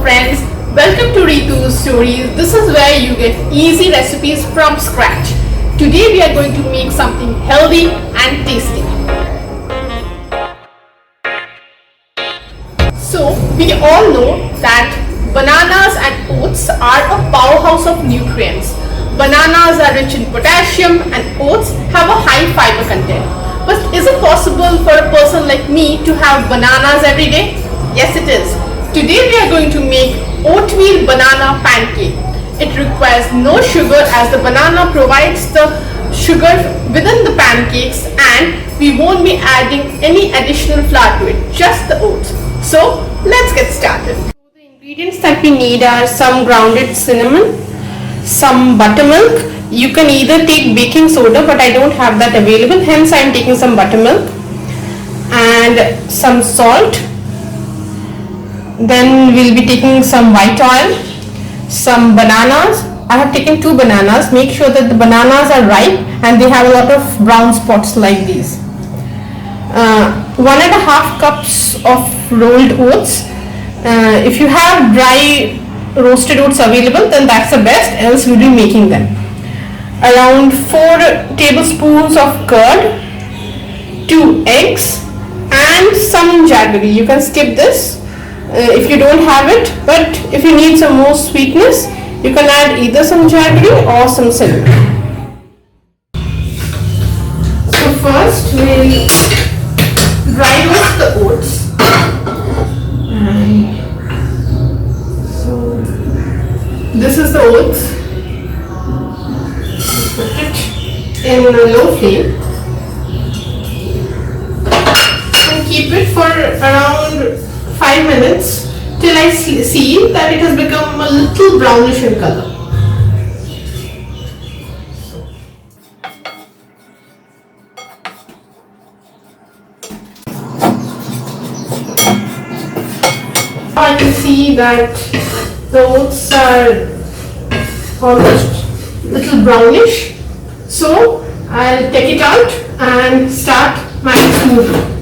friends, welcome to Ritu's Stories. This is where you get easy recipes from scratch. Today we are going to make something healthy and tasty. So we all know that bananas and oats are a powerhouse of nutrients. Bananas are rich in potassium and oats have a high fiber content. But is it possible for a person like me to have bananas every day? Yes, it is. Today we are going to make oatmeal banana pancake. It requires no sugar as the banana provides the sugar within the pancakes, and we won't be adding any additional flour to it, just the oats. So let's get started. The ingredients that we need are some grounded cinnamon, some buttermilk. You can either take baking soda, but I don't have that available, hence I am taking some buttermilk, and some salt. Then we'll be taking some white oil, some bananas. I have taken 2 bananas. Make sure that the bananas are ripe and they have a lot of brown spots like these. 1.5 cups of rolled oats. If you have dry roasted oats available, then that's the best, else we'll be making them. Around 4 tablespoons of curd, 2 eggs, and some jaggery. You can skip this if you don't have it, but if you need some more sweetness, you can add either some jaggery or some cinnamon. So first we'll dry roast the oats. And so this is the oats. Put it in a low flame and keep it for around 5 minutes till I see that it has become a little brownish in color. I can see that the oats are almost a little brownish, so I'll take it out and start my smoothie.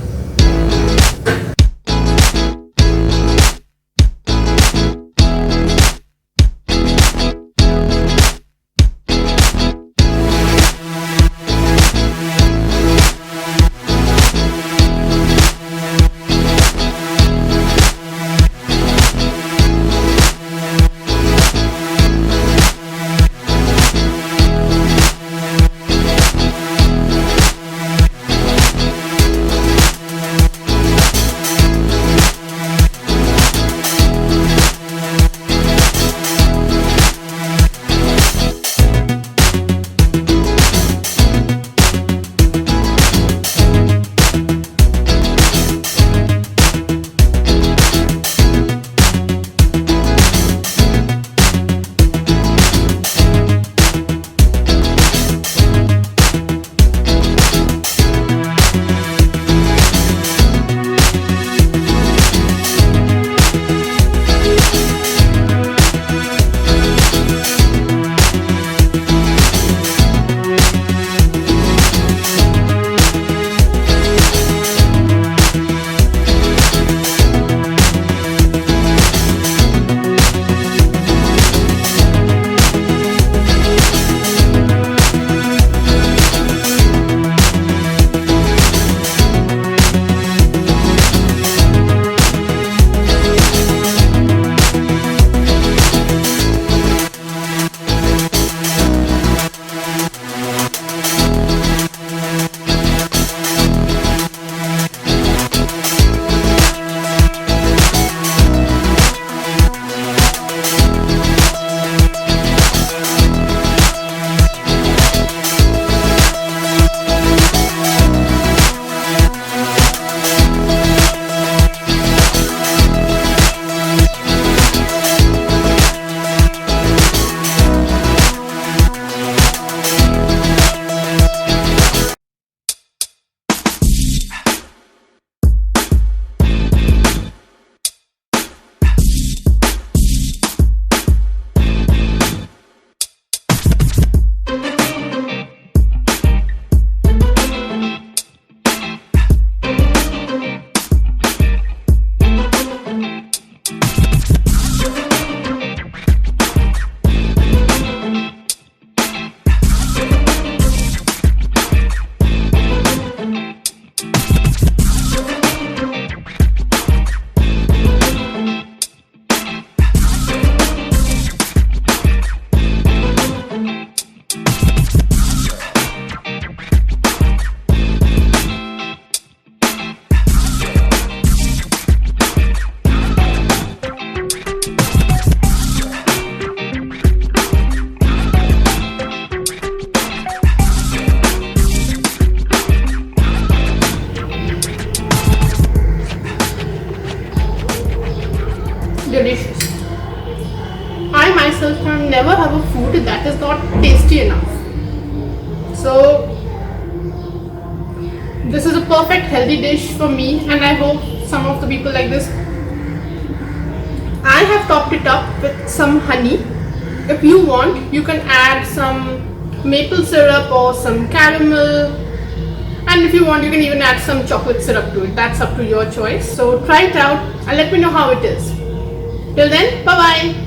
delicious. I myself can never have a food that is not tasty enough. So this is a perfect healthy dish for me, and I hope some of the people like this. I have topped it up with some honey. If you want, you can add some maple syrup or some caramel, and if you want, you can even add some chocolate syrup to it. That's up to your choice. So try it out and let me know how it is. Till then, bye bye.